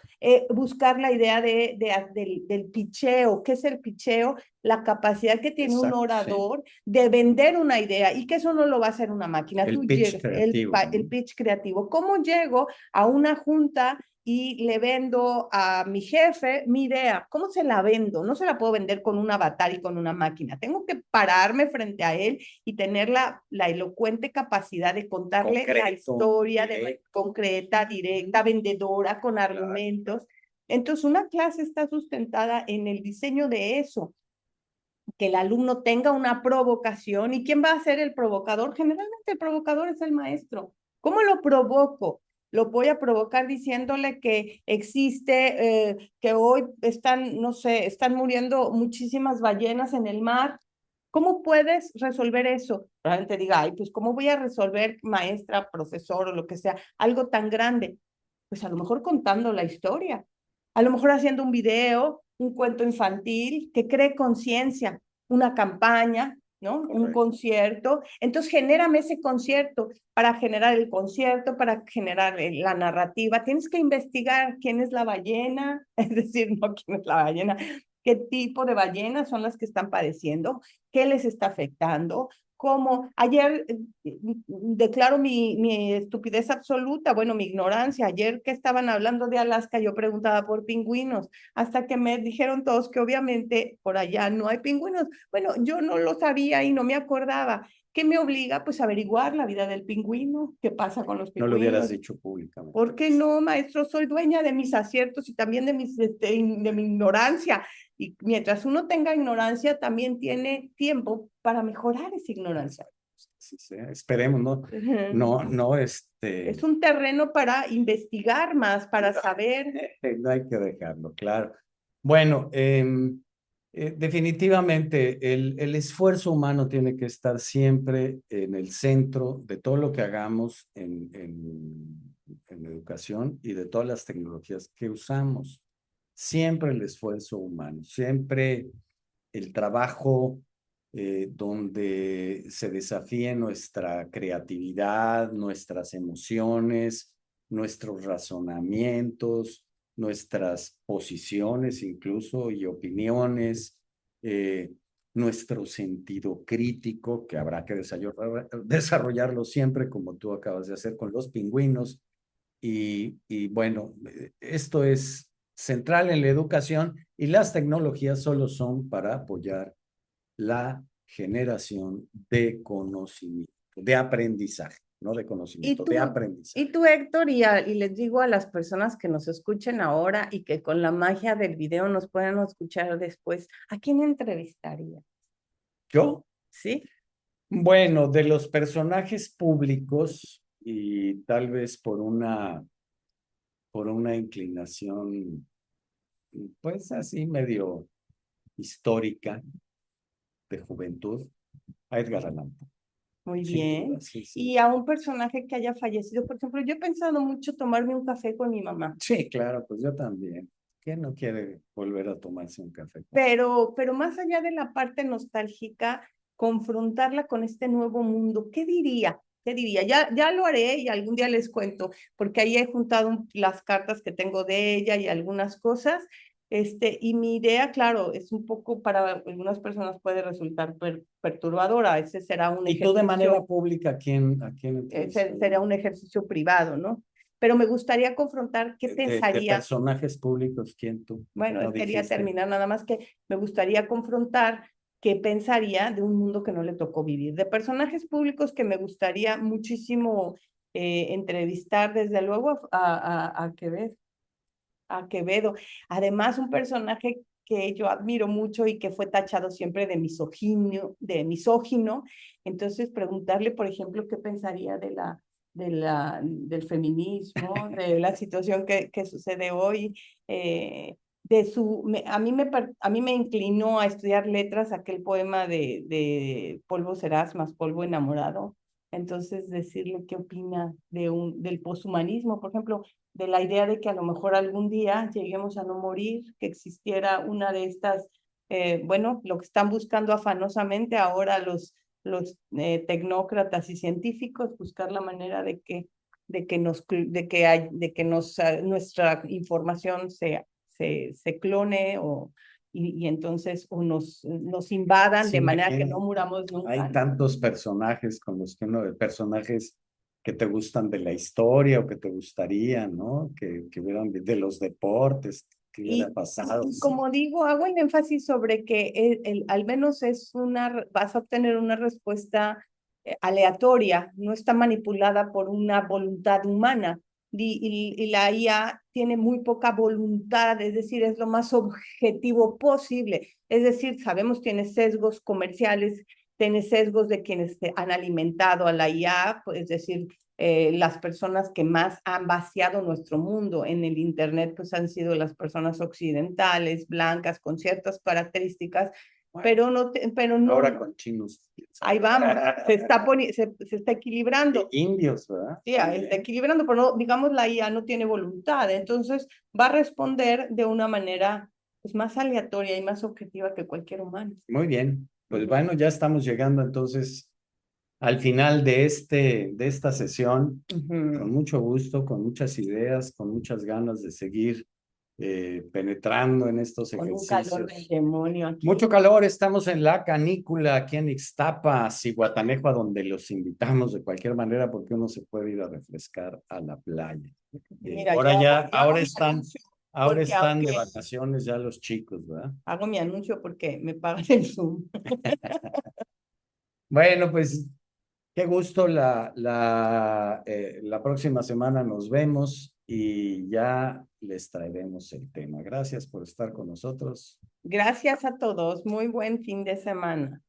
Buscar la idea del pitcheo. ¿Qué es el pitcheo? La capacidad que tiene un orador de vender una idea y que eso no lo va a hacer una máquina. El Tú pitch creativo. el pitch creativo. ¿Cómo llego a una junta y le vendo a mi jefe mi idea? ¿Cómo se la vendo? No se la puedo vender con un avatar y con una máquina. Tengo que pararme frente a él y tener la elocuente capacidad de contarle la historia concreta, directa, vendedora, con argumentos. Entonces, una clase está sustentada en el diseño de eso, que el alumno tenga una provocación. ¿Y quién va a ser el provocador? Generalmente el provocador es el maestro. ¿Cómo lo provoco? Lo voy a provocar diciéndole que existe, que hoy están, no sé, están muriendo muchísimas ballenas en el mar. ¿Cómo puedes resolver eso? Realmente diga, ay, pues ¿cómo voy a resolver, maestra, profesor o lo que sea, algo tan grande? Pues a lo mejor contando la historia, a lo mejor haciendo un video, un cuento infantil que cree conciencia, una campaña, ¿no? Correcto. Un concierto. Entonces, genérame ese concierto. Para generar el concierto, para generar la narrativa, tienes que investigar quién es la ballena, es decir, no quién es la ballena, qué tipo de ballenas son las que están padeciendo, qué les está afectando. Como ayer declaro mi estupidez absoluta, bueno, mi ignorancia. Ayer que estaban hablando de Alaska, yo preguntaba por pingüinos, hasta que me dijeron todos que obviamente por allá no hay pingüinos. Bueno, yo no lo sabía y no me acordaba. ¿Qué me obliga? Pues averiguar la vida del pingüino, qué pasa con los pingüinos. No lo hubieras dicho públicamente. ¿Por qué no, maestro? Soy dueña de mis aciertos y también de mi ignorancia. Y mientras uno tenga ignorancia, también tiene tiempo para mejorar esa ignorancia. Sí, sí, esperemos, ¿no? No, Es un terreno para investigar más, para saber. No hay que dejarlo, claro. Bueno, definitivamente el esfuerzo humano tiene que estar siempre en el centro de todo lo que hagamos en educación y de todas las tecnologías que usamos. Siempre el esfuerzo humano, siempre el trabajo donde se desafíe nuestra creatividad, nuestras emociones, nuestros razonamientos, nuestras posiciones incluso y opiniones, nuestro sentido crítico, que habrá que desarrollarlo siempre, como tú acabas de hacer con los pingüinos. Y bueno, esto es central en la educación y las tecnologías solo son para apoyar la generación de conocimiento, de aprendizaje, no de conocimiento, de aprendizaje. Y tú, Héctor, y les digo a las personas que nos escuchen ahora y que con la magia del video nos puedan escuchar después, ¿a quién entrevistaría? ¿Yo? Sí. Bueno, de los personajes públicos y tal vez por una inclinación, pues así medio histórica de juventud, a Edgar Allan Poe. Muy bien. Sí. Y a un personaje que haya fallecido, por ejemplo, yo he pensado mucho tomarme un café con mi mamá. Sí, claro, pues yo también. ¿Quién no quiere volver a tomarse un café? Pero más allá de la parte nostálgica, confrontarla con este nuevo mundo, ¿qué diría? ¿Qué diría? Ya lo haré y algún día les cuento, porque ahí he juntado las cartas que tengo de ella y algunas cosas. Y mi idea, claro, es un poco para algunas personas puede resultar perturbadora. Ese será un ejercicio. ¿Y tú de manera pública a quién será un ejercicio privado, ¿no? Pero me gustaría confrontar qué pensaría. De personajes públicos, ¿quién tú? Bueno, quería terminar nada más que me gustaría confrontar qué pensaría de un mundo que no le tocó vivir. De personajes públicos que me gustaría muchísimo entrevistar, desde luego, a Quevedo. Además, un personaje que yo admiro mucho y que fue tachado siempre de misógino. Entonces, preguntarle, por ejemplo, qué pensaría del feminismo, de la situación que sucede hoy, a mí me inclinó a estudiar letras aquel poema de Polvo serás más polvo enamorado. Entonces, decirle qué opina del poshumanismo, por ejemplo, de la idea de que a lo mejor algún día lleguemos a no morir, que existiera una de estas, bueno, lo que están buscando afanosamente ahora los tecnócratas y científicos, buscar la manera de que nuestra información se clone y entonces o nos invadan de manera que no muramos nunca. Hay tantos personajes con los que personajes que te gustan de la historia o que te gustaría, ¿no? Que hubieran de los deportes, que hubiera pasado. Y como digo, hago el énfasis sobre que al menos vas a obtener una respuesta aleatoria, no está manipulada por una voluntad humana. Y la IA tiene muy poca voluntad, es decir, es lo más objetivo posible. Es decir, sabemos tiene sesgos comerciales, tiene sesgos de quienes han alimentado a la IA, pues, es decir, las personas que más han vaciado nuestro mundo en el Internet, pues han sido las personas occidentales, blancas, con ciertas características, bueno, pero no. Ahora con chinos. Ahí vamos, se está equilibrando. Indios, ¿verdad? Sí, está equilibrando, pero no, digamos, la IA no tiene voluntad, entonces va a responder de una manera pues, más aleatoria y más objetiva que cualquier humano. Muy bien, pues bueno, ya estamos llegando entonces al final de esta sesión, con mucho gusto, con muchas ideas, con muchas ganas de seguir penetrando en estos ejercicios. Con un calor del demonio aquí. Mucho calor, estamos en la canícula aquí en Ixtapa, Zihuatanejo, a donde los invitamos de cualquier manera porque uno se puede ir a refrescar a la playa. Mira, Ahora están de vacaciones ya los chicos, ¿verdad? Hago mi anuncio porque me pagan el Zoom. Bueno, pues qué gusto, la próxima semana nos vemos y ya les traeremos el tema. Gracias por estar con nosotros. Gracias a todos. Muy buen fin de semana.